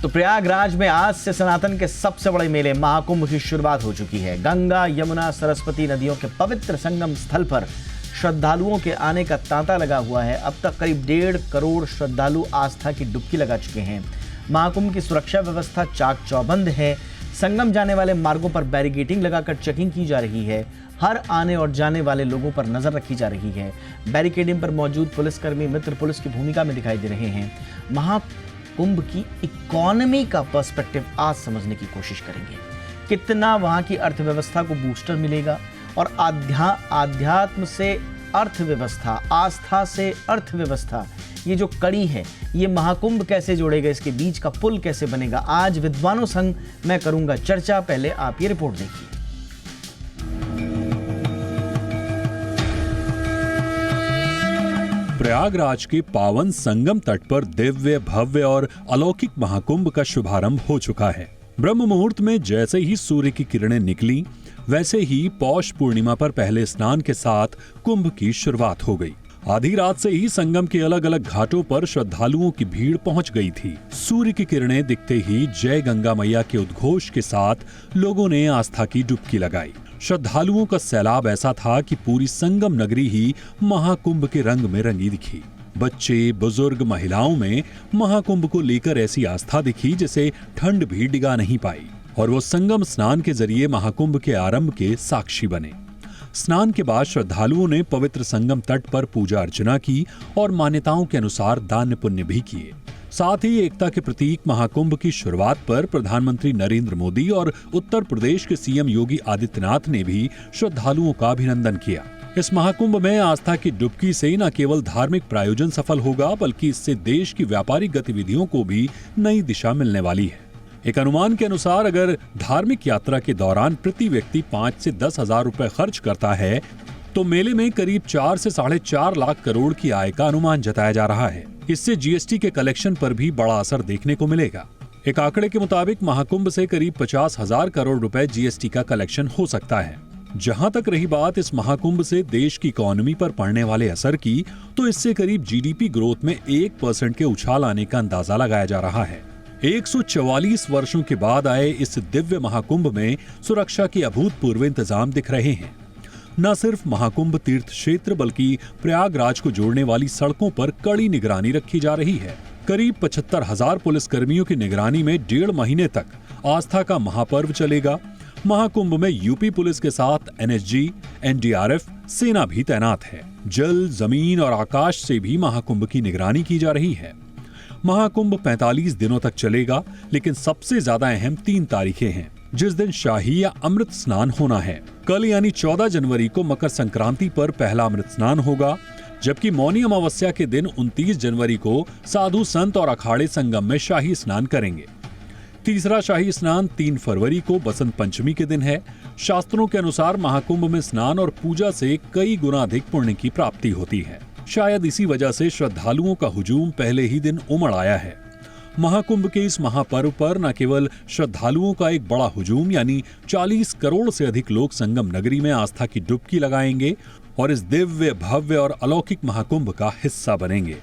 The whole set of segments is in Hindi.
तो प्रयागराज में आज से सनातन के सबसे बड़े मेले महाकुंभ की शुरुआत हो चुकी है। गंगा, यमुना, सरस्वती नदियों के पवित्र संगम स्थल पर श्रद्धालुओं के आने का तांता लगा हुआ है। अब तक करीब 1.5 करोड़ श्रद्धालु आस्था की डुबकी लगा चुके हैं। महाकुंभ की सुरक्षा व्यवस्था चाक चौबंद है। संगम जाने वाले मार्गों पर बैरिकेडिंग लगाकर चेकिंग की जा रही है। हर आने और जाने वाले लोगों पर नजर रखी जा रही है। बैरिकेडिंग पर मौजूद पुलिसकर्मी मित्र पुलिस की भूमिका में दिखाई दे रहे हैं। महाकुंभ की इकोनॉमी का पर्सपेक्टिव आज समझने की कोशिश करेंगे। कितना वहां की अर्थव्यवस्था को बूस्टर मिलेगा और आध्यात्म से अर्थव्यवस्था, आस्था से अर्थव्यवस्था, ये जो कड़ी है, ये महाकुंभ कैसे जोड़ेगा, इसके बीच का पुल कैसे बनेगा, आज विद्वानों संग मैं करूंगा चर्चा। पहले आप ये रिपोर्ट देखिए। प्रयागराज के पावन संगम तट पर दिव्य, भव्य और अलौकिक महाकुंभ का शुभारंभ हो चुका है। ब्रह्म मुहूर्त में जैसे ही सूर्य की किरणें निकली, वैसे ही पौष पूर्णिमा पर पहले स्नान के साथ कुंभ की शुरुआत हो गई। आधी रात से ही संगम के अलग अलग घाटों पर श्रद्धालुओं की भीड़ पहुंच गई थी। सूर्य की किरणें दिखते ही जय गंगा मैया के उद्घोष के साथ लोगों ने आस्था की डुबकी लगाई। श्रद्धालुओं का सैलाब ऐसा था कि पूरी संगम नगरी ही महाकुंभ के रंग में रंगी दिखी। बच्चे, बुजुर्ग, महिलाओं में महाकुंभ को लेकर ऐसी आस्था दिखी जिसे ठंड भी डिगा नहीं पाई, और वो संगम स्नान के जरिए महाकुंभ के आरंभ के साक्षी बने। स्नान के बाद श्रद्धालुओं ने पवित्र संगम तट पर पूजा अर्चना की और मान्यताओं के अनुसार दान पुण्य भी किए। साथ ही एकता के प्रतीक महाकुंभ की शुरुआत पर प्रधानमंत्री नरेंद्र मोदी और उत्तर प्रदेश के सीएम योगी आदित्यनाथ ने भी श्रद्धालुओं का अभिनंदन किया। इस महाकुंभ में आस्था की डुबकी से न केवल धार्मिक प्रायोजन सफल होगा, बल्कि इससे देश की व्यापारिक गतिविधियों को भी नई दिशा मिलने वाली है। एक अनुमान के अनुसार अगर धार्मिक यात्रा के दौरान प्रति व्यक्ति 5 से 10 हजार रुपए खर्च करता है, तो मेले में करीब 4 से 4.5 लाख करोड़ की आय का अनुमान जताया जा रहा है। इससे जीएसटी के कलेक्शन पर भी बड़ा असर देखने को मिलेगा। एक आंकड़े के मुताबिक महाकुंभ से करीब 50,000 करोड़ रुपए जीएसटी का कलेक्शन हो सकता है। जहां तक रही बात इस महाकुंभ से देश की इकोनॉमी पर पड़ने वाले असर की, तो इससे करीब जीडीपी ग्रोथ में 1% के उछाल आने का अंदाजा लगाया जा रहा है। 144 वर्षों के बाद आए इस दिव्य महाकुंभ में सुरक्षा के अभूतपूर्व इंतजाम दिख रहे हैं। न सिर्फ महाकुंभ तीर्थ क्षेत्र, बल्कि प्रयागराज को जोड़ने वाली सड़कों पर कड़ी निगरानी रखी जा रही है। करीब 75,000 पुलिसकर्मियों की निगरानी में 1.5 महीने तक आस्था का महापर्व चलेगा। महाकुंभ में यूपी पुलिस के साथ एनएसजी, एनडीआरएफ, सेना भी तैनात है। जल, जमीन और आकाश से भी महाकुंभ की निगरानी की जा रही है। महाकुंभ 45 दिनों तक चलेगा, लेकिन सबसे ज्यादा अहम 3 तारीखें हैं, जिस दिन शाही या अमृत स्नान होना है। कल यानी 14 जनवरी को मकर संक्रांति पर पहला अमृत स्नान होगा, जबकि मौनी अमावस्या के दिन 29 जनवरी को साधु संत और अखाड़े संगम में शाही स्नान करेंगे। तीसरा शाही स्नान 3 फरवरी को बसंत पंचमी के दिन है। शास्त्रों के अनुसार महाकुंभ में स्नान और पूजा से कई गुना अधिक पुण्य की प्राप्ति होती है। शायद इसी वजह से श्रद्धालुओं का हुजूम पहले ही दिन उमड़ आया है। महाकुंभ के इस महापर्व पर न केवल श्रद्धालुओं का एक बड़ा हुजूम यानी 40 करोड़ से अधिक लोग संगम नगरी में आस्था की डुबकी लगाएंगे और इस दिव्य, भव्य और अलौकिक महाकुंभ का हिस्सा बनेंगे।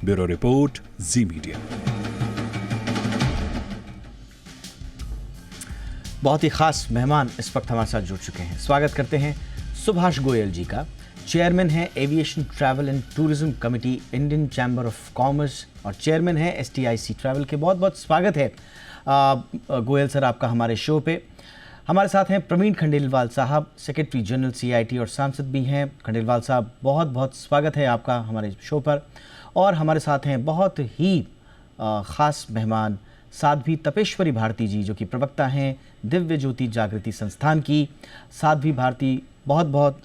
ब्यूरो रिपोर्ट, जी मीडिया। बहुत ही खास मेहमान इस वक्त हमारे साथ जुड़ चुके हैं। स्वागत करते हैं सुभाष गोयल जी का। चेयरमैन है aviation travel and tourism committee, Indian chamber of commerce, और चेयरमैन है एसटीआईसी ट्रैवल के। बहुत बहुत स्वागत है गोयल सर आपका हमारे शो पे। हमारे साथ हैं प्रवीण खंडेलवाल साहब, सेक्रेटरी जनरल सीआईटी और सांसद भी हैं। खंडेलवाल साहब, बहुत बहुत स्वागत है आपका हमारे शो पर। और हमारे साथ हैं बहुत ही ख़ास मेहमान साध्वी तपेश्वरी भारती जी, जो कि प्रवक्ता हैं दिव्य ज्योति जागृति संस्थान की। साध्वी भारती, बहुत बहुत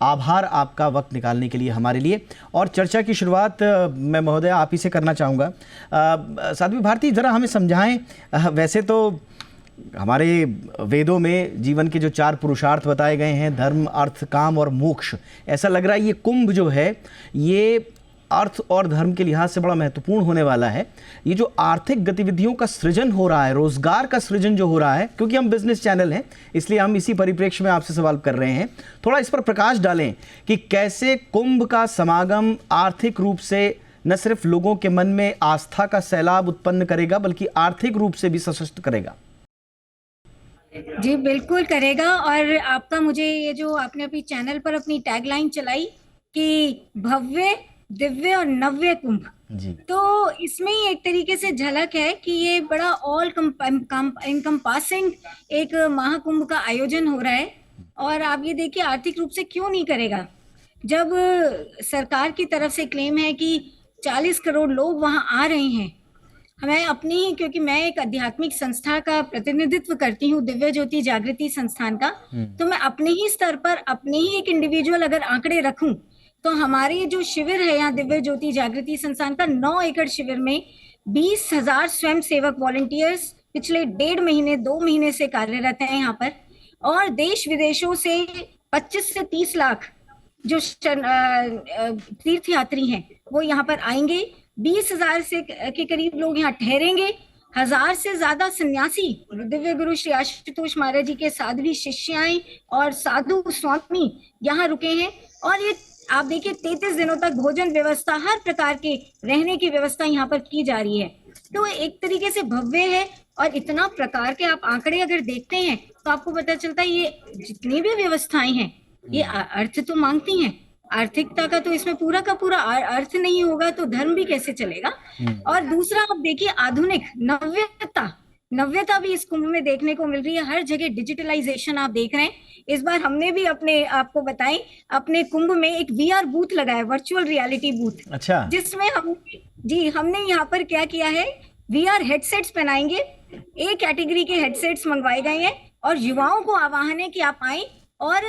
आभार आपका वक्त निकालने के लिए हमारे लिए। और चर्चा की शुरुआत मैं महोदय आप ही से करना चाहूँगा। साध्वी भारती, ज़रा हमें समझाएं। वैसे तो हमारे वेदों में जीवन के जो 4 पुरुषार्थ बताए गए हैं, धर्म, अर्थ, काम और मोक्ष, ऐसा लग रहा है ये कुंभ जो है ये अर्थ और धर्म के लिहाज से बड़ा महत्वपूर्ण होने वाला है। ये जो आर्थिक गतिविधियों का सृजन हो रहा है, रोजगार का सृजन जो हो रहा है, क्योंकि हम बिजनेस चैनल हैं इसलिए हम इसी परिप्रेक्ष्य में आपसे सवाल कर रहे हैं, थोड़ा इस पर प्रकाश डालें कि कैसे कुंभ का समागम आर्थिक रूप से न सिर्फ लोगों के मन में आस्था का सैलाब उत्पन्न करेगा बल्कि आर्थिक रूप से भी सशक्त करेगा। जी बिल्कुल करेगा। और आपका मुझे ये जो आपने अपनी चैनल पर अपनी टैगलाइन चलाई कि भव्य दिव्य और नव्य कुंभ, जी तो इसमें ही एक तरीके से झलक है कि ये बड़ा ऑल इनकम्पासिंग एक महाकुंभ का आयोजन हो रहा है। और आप ये देखिए आर्थिक रूप से क्यों नहीं करेगा, जब सरकार की तरफ से क्लेम है कि 40 करोड़ लोग वहां आ रहे हैं। मैं अपनी, क्योंकि मैं एक आध्यात्मिक संस्था का प्रतिनिधित्व करती हूँ, दिव्य ज्योति जागृति संस्थान का, तो मैं अपने ही स्तर पर अपने ही एक इंडिविजुअल अगर आंकड़े रखूं तो हमारे जो शिविर है यहाँ दिव्य ज्योति जागृति संस्थान का 9 एकड़ शिविर में 20,000 स्वयं सेवक वॉलंटियर्स पिछले 1.5 महीने 2 महीने से कार्यरत हैं यहाँ पर। और देश विदेशों से 25 से 30 लाख जो तीर्थयात्री हैं वो यहाँ पर आएंगे। 20,000 से के करीब लोग यहाँ ठहरेंगे। 1,000 से ज्यादा सन्यासी दिव्य गुरु श्री आशुतोष महाराज जी के साध्वी शिष्याएं और साधु स्वामी यहाँ रुके हैं। और ये आप देखिए 33 दिनों तक भोजन व्यवस्था, हर प्रकार के रहने की व्यवस्था यहाँ पर की जा रही है। तो एक तरीके से भव्य है। और इतना प्रकार के आप आंकड़े अगर देखते हैं तो आपको पता चलता है ये जितनी भी व्यवस्थाएं हैं ये अर्थ तो मांगती हैं। आर्थिकता का तो इसमें पूरा का पूरा अर्थ नहीं होगा तो धर्म भी कैसे चलेगा। और दूसरा आप देखिए आधुनिक नव्यता भी इस कुंभ में देखने को मिल रही है। हर जगह डिजिटलाइजेशन आप देख रहे हैं। इस बार हमने भी अपने आपको बताएं अपने कुंभ में एक VR बूथ लगाया, वर्चुअल रियलिटी बूथ। अच्छा। जिसमें हमने यहाँ पर क्या किया है, VR हेडसेट्स पहनाएंगे। एक कैटेगरी के हेडसेट्स मंगवाए गए हैं और युवाओं को आह्वान है कि आप आए और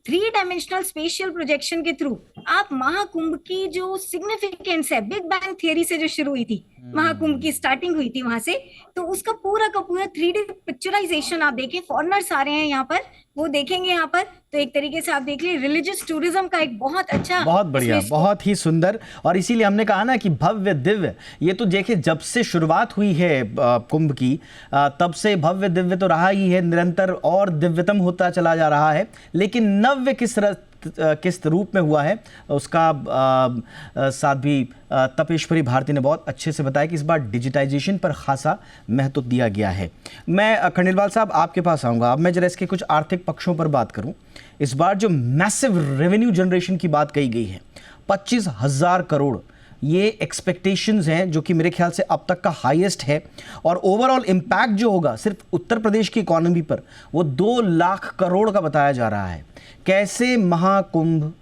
3 डायमेंशनल स्पेशियल प्रोजेक्शन के थ्रू आप महाकुंभ की जो सिग्निफिकेंस है, बिग बैंग थियरी से जो शुरू हुई थी, महाकुंभ की स्टार्टिंग हुई थी वहां से, तो उसका पूरा का पूरा 3D पिक्चराइजेशन आप देखें। फॉरेनर्स आ रहे हैं यहाँ पर, वो देखेंगे यहाँ पर। तो एक तरीके से आप देख लीजिए रिलीजियस टूरिज्म का एक बहुत अच्छा, बहुत बढ़िया, बहुत ही सुंदर। और इसीलिए हमने कहा ना कि भव्य दिव्य, ये तो देखिए जब से शुरुआत हुई है कुंभ की तब से भव्य दिव्य तो रहा ही है, निरंतर और दिव्यतम होता चला जा रहा है। लेकिन नव्य किस रूप में हुआ है उसका साध्वी तपेश्वरी भारती ने बहुत अच्छे से बताया कि इस बार डिजिटाइजेशन पर खासा महत्व दिया गया है। मैं खंडेलवाल साहब आपके पास आऊँगा। अब मैं जरा इसके कुछ आर्थिक पक्षों पर बात करूँ। इस बार जो मैसिव रेवेन्यू जनरेशन की बात कही गई है 25,000 करोड़, ये एक्सपेक्टेशंस हैं जो कि मेरे ख्याल से अब तक का हाईएस्ट है। और ओवरऑल इम्पैक्ट जो होगा सिर्फ उत्तर प्रदेश की इकोनॉमी पर वो 2 लाख करोड़ का बताया जा रहा है। कैसे महाकुंभ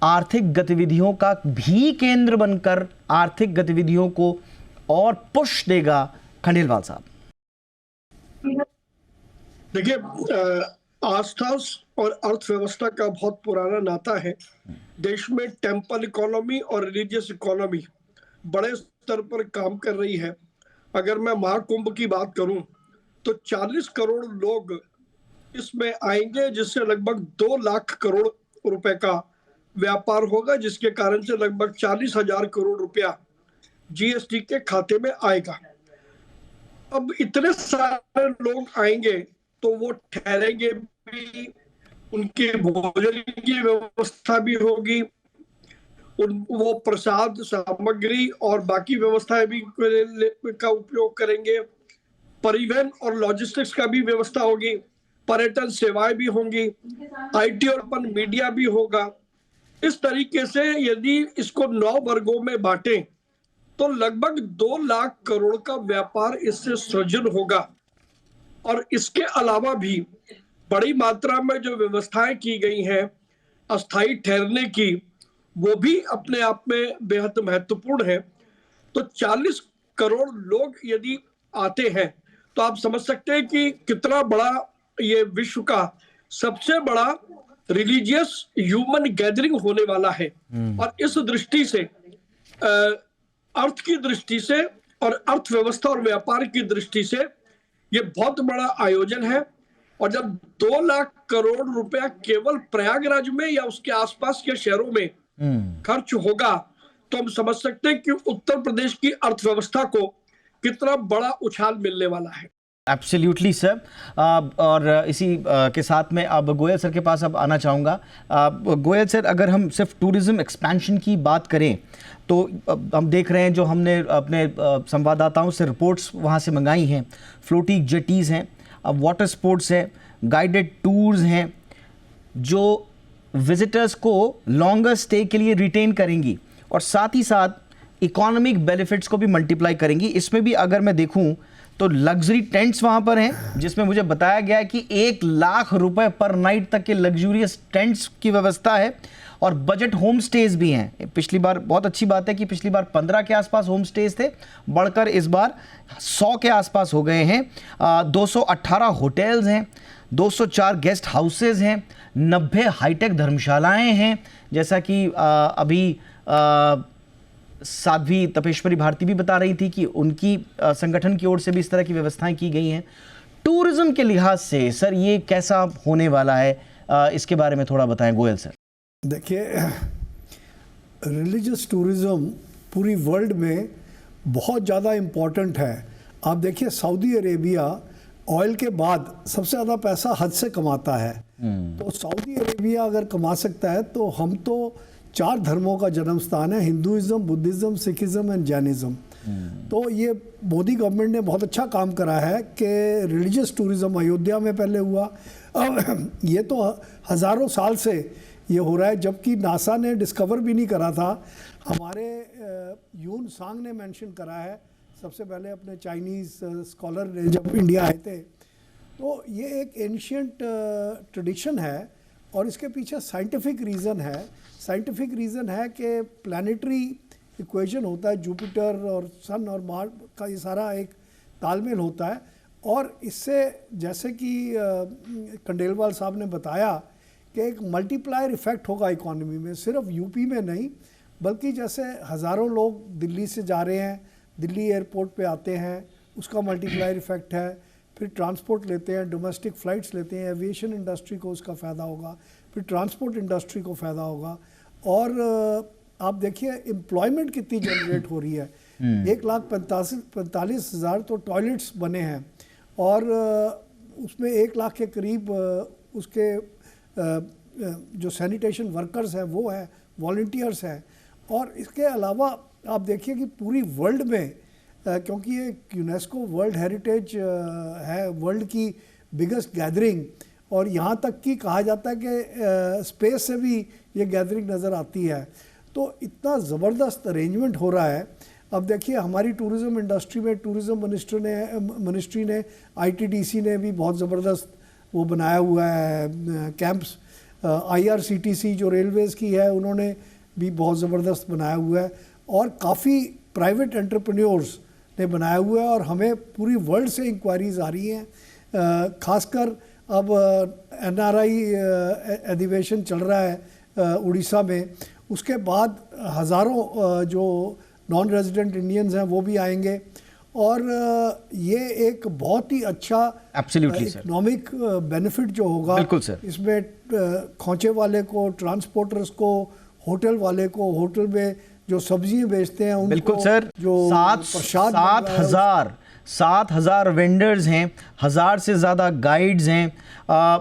आर्थिक गतिविधियों का भी केंद्र बनकर आर्थिक गतिविधियों को और पुश देगा, खंडेलवाल साहब? देखिए, आस्था और अर्थव्यवस्था का बहुत पुराना नाता है। देश में टेम्पल इकोनॉमी और रिलीजियस इकोनॉमी बड़े स्तर पर काम कर रही है। अगर मैं महाकुंभ की बात करूं तो 40 करोड़ लोग इसमें आएंगे, जिससे लगभग 2 लाख करोड़ रुपए का व्यापार होगा, जिसके कारण से लगभग 40,000 करोड़ रुपया GST के खाते में आएगा। अब इतने सारे लोग आएंगे तो वो ठहरेंगे भी, उनके भोजन की व्यवस्था भी होगी, वो प्रसाद सामग्री और बाकी व्यवस्थाएं भी का उपयोग करेंगे, परिवहन और लॉजिस्टिक्स का भी व्यवस्था होगी, पर्यटन सेवाएं भी होंगी, IT और मीडिया भी होगा। इस तरीके से यदि इसको 9 वर्गों में बांटें तो लगभग 2 लाख करोड़ का व्यापार इससे सृजन होगा। और इसके अलावा भी बड़ी मात्रा में जो व्यवस्थाएं की गई हैं अस्थायी ठहरने की, वो भी अपने आप में बेहद महत्वपूर्ण है। तो 40 करोड़ लोग यदि आते हैं तो आप समझ सकते हैं कि कितना बड़ा ये विश्व का सबसे बड़ा रिलीजियस ह्यूमन गैदरिंग होने वाला है। और इस दृष्टि से अर्थ की दृष्टि से और अर्थव्यवस्था और व्यापार की दृष्टि से ये बहुत बड़ा आयोजन है। और जब 2 लाख करोड़ रुपया केवल प्रयागराज में या उसके आसपास के शहरों में खर्च होगा तो हम समझ सकते हैं कि उत्तर प्रदेश की अर्थव्यवस्था को कितना बड़ा उछाल मिलने वाला है। Absolutely sir. और इसी के साथ में अब गोयल सर के पास अब आना चाहूँगा। गोयल सर, अगर हम सिर्फ टूरिज्म एक्सपेंशन की बात करें तो हम देख रहे हैं, जो हमने अपने संवाददाताओं से रिपोर्ट्स वहाँ से मंगाई हैं, फ्लोटिंग जेटीज़ हैं, अब वाटर स्पोर्ट्स है, गाइडेड टूर्स हैं, जो विजिटर्स को लॉन्गर स्टे के लिए रिटेन करेंगी और साथ ही साथ इकोनॉमिक बेनिफिट्स को भी मल्टीप्लाई करेंगी। इसमें भी अगर मैं देखूं तो लग्जरी टेंट्स वहाँ पर हैं, जिसमें मुझे बताया गया है कि 1,00,000 रुपए पर नाइट तक के लग्जूरियस टेंट्स की व्यवस्था है और बजट होम स्टेज भी हैं। पिछली बार बहुत अच्छी बात है कि पिछली बार 15 के आसपास होम स्टेज थे, बढ़कर इस बार 100 के आसपास हो गए हैं। 218 होटल्स हैं, 204 गेस्ट हाउसेज हैं, 90 हाईटेक धर्मशालाएं हैं, जैसा कि अभी साध्वी तपेश्वरी भारती भी बता रही थी कि उनकी संगठन की ओर से भी इस तरह की व्यवस्थाएं की गई हैं। टूरिज्म के लिहाज से सर ये कैसा होने वाला है, इसके बारे में थोड़ा बताएं गोयल सर। देखिए, रिलीजियस टूरिज़्म पूरी वर्ल्ड में बहुत ज़्यादा इम्पॉर्टेंट है। आप देखिए, सऊदी अरेबिया ऑयल के बाद सबसे ज़्यादा पैसा हज से कमाता है। तो सऊदी अरेबिया अगर कमा सकता है तो हम तो 4 धर्मों का जन्म स्थान है, Hinduism, Buddhism, Sikhism and Jainism. तो ये मोदी गवर्नमेंट ने बहुत अच्छा काम करा है कि रिलीजियस टूरिज़्म अयोध्या में पहले हुआ, अब ये तो हज़ारों साल से ये हो रहा है, जबकि नासा ने डिस्कवर भी नहीं करा था। हमारे यून सांग ने मेंशन करा है सबसे पहले, अपने चाइनीज़ स्कॉलर ने जब इंडिया आए थे। तो ये एक एंशियंट ट्रेडिशन है और इसके पीछे साइंटिफिक रीज़न है। साइंटिफिक रीज़न है कि प्लानिटरी इक्वेशन होता है, जुपिटर और सन और मार्स का ये सारा एक तालमेल होता है। और इससे, जैसे कि खंडेलवाल साहब ने बताया, कि एक मल्टीप्लायर इफ़ेक्ट होगा इकोनॉमी में, सिर्फ यूपी में नहीं बल्कि जैसे हज़ारों लोग दिल्ली से जा रहे हैं, दिल्ली एयरपोर्ट पे आते हैं, उसका मल्टीप्लायर इफ़ेक्ट है। फिर ट्रांसपोर्ट लेते हैं, डोमेस्टिक फ़्लाइट्स लेते हैं, एविएशन इंडस्ट्री को उसका फ़ायदा होगा, फिर ट्रांसपोर्ट इंडस्ट्री को फ़ायदा होगा। और आप देखिए एम्प्लॉयमेंट कितनी जनरेट हो रही है। 1,45,000 तो टॉयलेट्स बने हैं और उसमें 1 लाख के करीब उसके जो सैनिटेशन वर्कर्स हैं वो हैं, वॉलंटियर्स हैं। और इसके अलावा आप देखिए कि पूरी वर्ल्ड में, क्योंकि ये यूनेस्को वर्ल्ड हेरिटेज है, वर्ल्ड की बिगेस्ट गैदरिंग, और यहाँ तक कि कहा जाता है कि स्पेस से भी ये गैदरिंग नज़र आती है। तो इतना ज़बरदस्त अरेंजमेंट हो रहा है। अब देखिए, हमारी टूरिज़्म इंडस्ट्री में टूरिज़्म मिनिस्ट्री ने ITDC ने भी बहुत ज़बरदस्त वो बनाया हुआ है कैंप्स। IRCTC जो रेलवेज़ की है, उन्होंने भी बहुत ज़बरदस्त बनाया हुआ है और काफ़ी प्राइवेट एंटरप्रेन्योर्स ने बनाया हुआ है। और हमें पूरी वर्ल्ड से इंक्वायरीज़ आ रही हैं, ख़ासकर अब NRI अधिवेशन चल रहा है उड़ीसा में, उसके बाद हज़ारों जो नॉन रेजिडेंट इंडियंस हैं वो भी आएंगे। और ये एक बहुत ही अच्छा इकोनॉमिक बेनिफिट जो होगा, इसमें खोचे वाले को, ट्रांसपोर्टर्स को, होटल वाले को, होटल में जो सब्जियां बेचते हैं उनको, बिल्कुल सर, जो 7,000 वेंडर्स हैं, 1,000 से ज़्यादा गाइड्स हैं,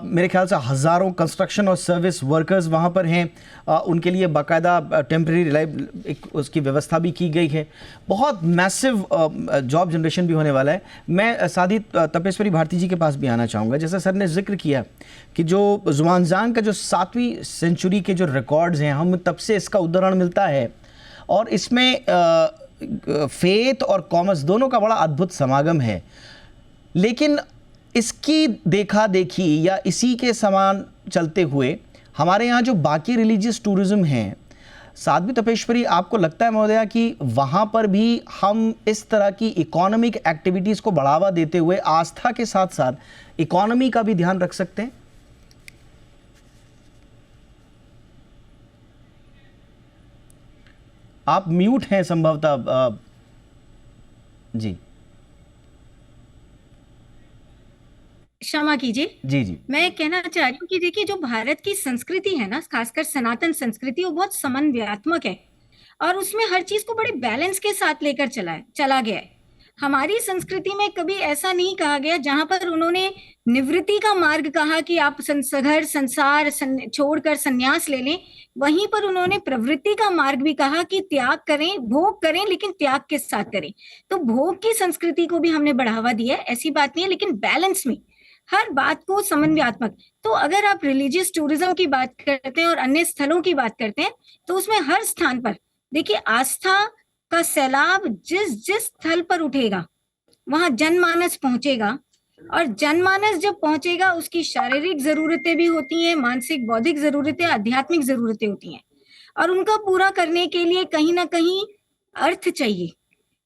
मेरे ख्याल से हज़ारों कंस्ट्रक्शन और सर्विस वर्कर्स वहाँ पर हैं, उनके लिए बाकायदा टेम्प्रेरी उसकी व्यवस्था भी की गई है। बहुत मैसिव जॉब जनरेशन भी होने वाला है। मैं साधी तपेश्वरी भारती जी के पास भी आना चाहूँगा। जैसा सर ने जिक्र किया कि जो ज़ुआनज़ांग का जो 7वीं सेंचुरी के जो रिकॉर्ड्स हैं, हम तब से इसका उदाहरण मिलता है और इसमें फेथ और कॉमर्स दोनों का बड़ा अद्भुत समागम है। लेकिन इसकी देखा देखी या इसी के समान चलते हुए हमारे यहाँ जो बाकी रिलीजियस टूरिज्म हैं, साध्वी तपेश्वरी, आपको लगता है महोदया कि वहाँ पर भी हम इस तरह की इकोनॉमिक एक्टिविटीज़ को बढ़ावा देते हुए आस्था के साथ साथ इकोनॉमी का भी ध्यान रख सकते हैं? आप म्यूट हैं संभवतः जी। क्षमा कीजिए, जी। मैं कहना चाह रही हूँ कि देखिए, जो भारत की संस्कृति है ना, खासकर सनातन संस्कृति, वो बहुत समन्वयात्मक है और उसमें हर चीज को बड़े बैलेंस के साथ लेकर चला गया है। हमारी संस्कृति में कभी ऐसा नहीं कहा गया। जहां पर उन्होंने निवृत्ति का मार्ग कहा कि आप घर संसार छोड़कर संन्यास ले लें, वहीं पर उन्होंने प्रवृत्ति का मार्ग भी कहा कि त्याग करें, भोग करें, लेकिन त्याग के साथ करें। तो भोग की संस्कृति को भी हमने बढ़ावा दिया है, ऐसी बात नहीं है, लेकिन बैलेंस में, हर बात को समन्वयात्मक। तो अगर आप रिलीजियस टूरिज्म की बात करते हैं और अन्य स्थलों की बात करते हैं, तो उसमें हर स्थान पर देखिए आस्था का सैलाब जिस जिस स्थल पर उठेगा वहां जनमानस पहुंचेगा, और जनमानस जब पहुंचेगा उसकी शारीरिक जरूरतें भी होती हैं, मानसिक बौद्धिक जरूरतें, आध्यात्मिक जरूरतें होती हैं, और उनका पूरा करने के लिए कहीं ना कहीं अर्थ चाहिए।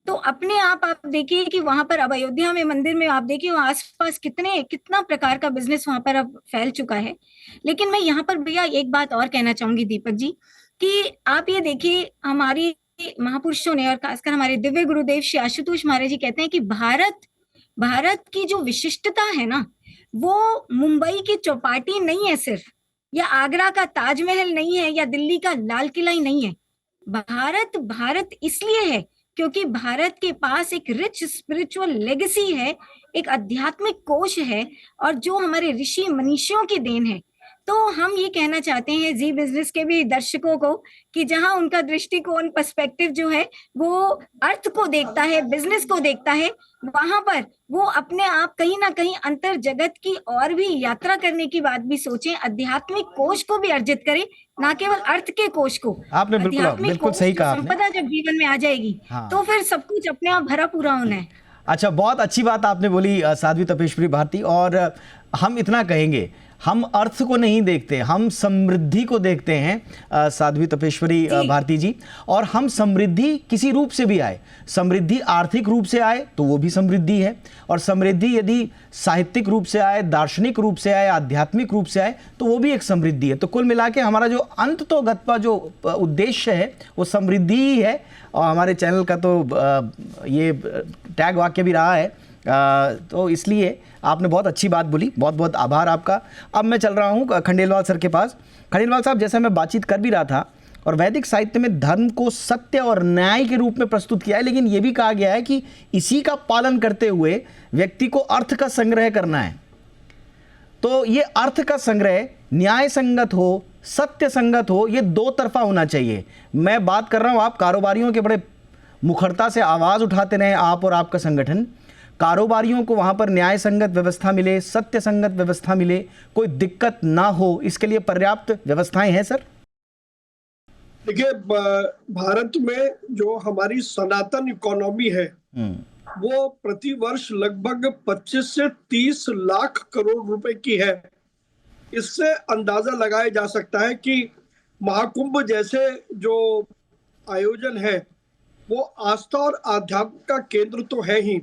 तो अपने आप देखिए कि वहां पर अब अयोध्या में मंदिर में आप देखिए आसपास कितना प्रकार का बिजनेस वहां पर अब फैल चुका है। लेकिन मैं यहाँ पर भैया एक बात और कहना चाहूंगी दीपक जी, कि आप ये देखिए हमारी महापुरुषों ने और खासकर हमारे दिव्य गुरुदेव श्री आशुतोष महाराज जी कहते हैं कि भारत की जो विशिष्टता है ना, वो मुंबई की चौपाटी नहीं है सिर्फ, या आगरा का ताजमहल नहीं है, या दिल्ली का लाल किला ही नहीं है। भारत इसलिए है क्योंकि भारत के पास एक रिच स्पिरिचुअल लेगेसी है, एक आध्यात्मिक कोश है, और जो हमारे ऋषि मनीषियों की देन है। तो हम ये कहना चाहते हैं जी बिजनेस के भी दर्शकों को कि जहां उनका दृष्टिकोण पर्सपेक्टिव जो है वो अर्थ को देखता है, बिजनेस को देखता है, वहां पर वो अपने आप कहीं ना कहीं अंतर जगत की और भी यात्रा करने की बात भी सोचें, आध्यात्मिक कोश को भी अर्जित करें, ना केवल अर्थ के कोश को। आपने बिल्कुल सही कहा। संपदा जब जीवन में आ जाएगी तो फिर सब कुछ अपने आप भरा पूरा होना है। अच्छा, बहुत अच्छी बात आपने बोली साध्वी तपेश्वरी भारती। और हम इतना कहेंगे, हम अर्थ को नहीं देखते, हम समृद्धि को देखते हैं साध्वी तपेश्वरी भारती जी। और हम समृद्धि किसी रूप से भी आए, समृद्धि आर्थिक रूप से आए तो वो भी समृद्धि है, और समृद्धि यदि साहित्यिक रूप से आए, दार्शनिक रूप से आए, आध्यात्मिक रूप से आए तो वो भी एक समृद्धि है। तो कुल मिला के हमारा जो अंत तो गत्वा जो उद्देश्य है वो समृद्धि ही है। और हमारे चैनल का तो ये टैग वाक्य भी रहा है। तो इसलिए आपने बहुत अच्छी बात बोली, बहुत बहुत आभार आपका। अब मैं चल रहा हूँ खंडेलवाल सर के पास। खंडेलवाल साहब, जैसे मैं बातचीत कर भी रहा था, और वैदिक साहित्य में धर्म को सत्य और न्याय के रूप में प्रस्तुत किया है, लेकिन ये भी कहा गया है कि इसी का पालन करते हुए व्यक्ति को अर्थ का संग्रह करना है। तो ये अर्थ का संग्रह न्याय संगत हो, सत्य संगत हो, ये दो तरफा होना चाहिए। मैं बात कर रहा हूँ, आप कारोबारियों के बड़े मुखरता से आवाज़ उठाते रहे, आप और आपका संगठन, कारोबारियों को वहां पर न्याय संगत व्यवस्था मिले, सत्य संगत व्यवस्था मिले, कोई दिक्कत ना हो, इसके लिए पर्याप्त व्यवस्थाएं हैं सर? देखिए, भारत में जो हमारी सनातन इकोनॉमी है वो प्रति वर्ष लगभग 25 से 30 लाख करोड़ रुपए की है। इससे अंदाजा लगाया जा सकता है कि महाकुंभ जैसे जो आयोजन है वो आस्था और आध्यात्म का केंद्र तो है ही,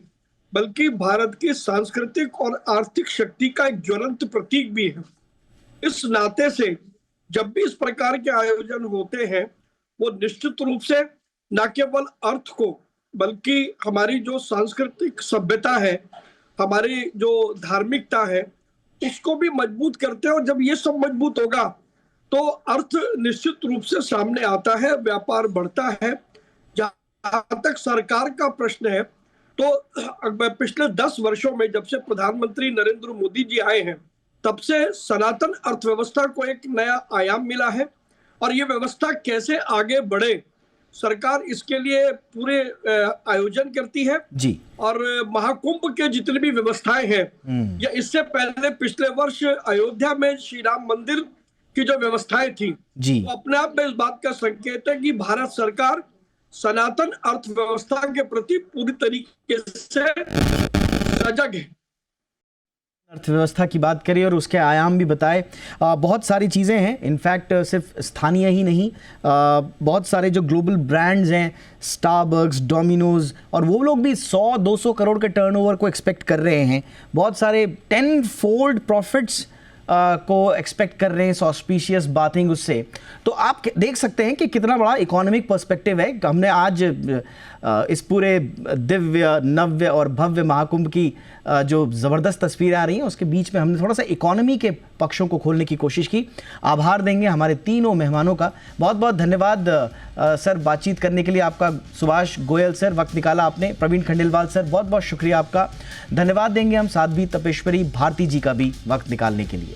बल्कि भारत की सांस्कृतिक और आर्थिक शक्ति का एक ज्वलंत प्रतीक भी है। इस नाते से जब भी इस प्रकार के आयोजन होते हैं वो निश्चित रूप से न केवल अर्थ को बल्कि हमारी जो सांस्कृतिक सभ्यता है, हमारी जो धार्मिकता है, उसको भी मजबूत करते हैं। और जब ये सब मजबूत होगा तो अर्थ निश्चित रूप से सामने आता है, व्यापार बढ़ता है। जहां तक सरकार का प्रश्न है तो पिछले 10 वर्षों में जब से प्रधानमंत्री नरेंद्र मोदी जी आए हैं तब से सनातन अर्थव्यवस्था को एक नया आयाम मिला है। और ये व्यवस्था कैसे आगे बढ़े, सरकार इसके लिए पूरे आयोजन करती है जी। और महाकुंभ के जितनी भी व्यवस्थाएं हैं, या इससे पहले पिछले वर्ष अयोध्या में श्री राम मंदिर की जो व्यवस्थाएं थी जी, तो अपने आप में इस बात का संकेत है कि भारत सरकार सनातन अर्थव्यवस्था के प्रति पूरी तरीके से सजग है। अर्थव्यवस्था की बात करें और उसके आयाम भी बताए, बहुत सारी चीज़ें हैं। इनफैक्ट सिर्फ स्थानीय ही नहीं, बहुत सारे जो ग्लोबल ब्रांड्स हैं, स्टारबक्स, डोमिनोज, और वो लोग भी 100-200 करोड़ के टर्नओवर को एक्सपेक्ट कर रहे हैं। बहुत सारे 10-fold प्रॉफिट्स को एक्सपेक्ट कर रहे हैं, ऑस्पिशियस बाथिंग उससे, तो आप देख सकते हैं कि कितना बड़ा इकोनॉमिक पर्सपेक्टिव है। हमने आज इस पूरे दिव्य, नव्य और भव्य महाकुंभ की जो ज़बरदस्त तस्वीरें आ रही हैं उसके बीच में हमने थोड़ा सा इकोनॉमी के पक्षों को खोलने की कोशिश की। आभार देंगे हमारे तीनों मेहमानों का। बहुत बहुत धन्यवाद सर बातचीत करने के लिए आपका। सुभाष गोयल सर, वक्त निकाला आपने। प्रवीण खंडेलवाल सर, बहुत बहुत शुक्रिया आपका। धन्यवाद देंगे हम साध्वी तपेश्वरी भारती जी का भी वक्त निकालने के लिए।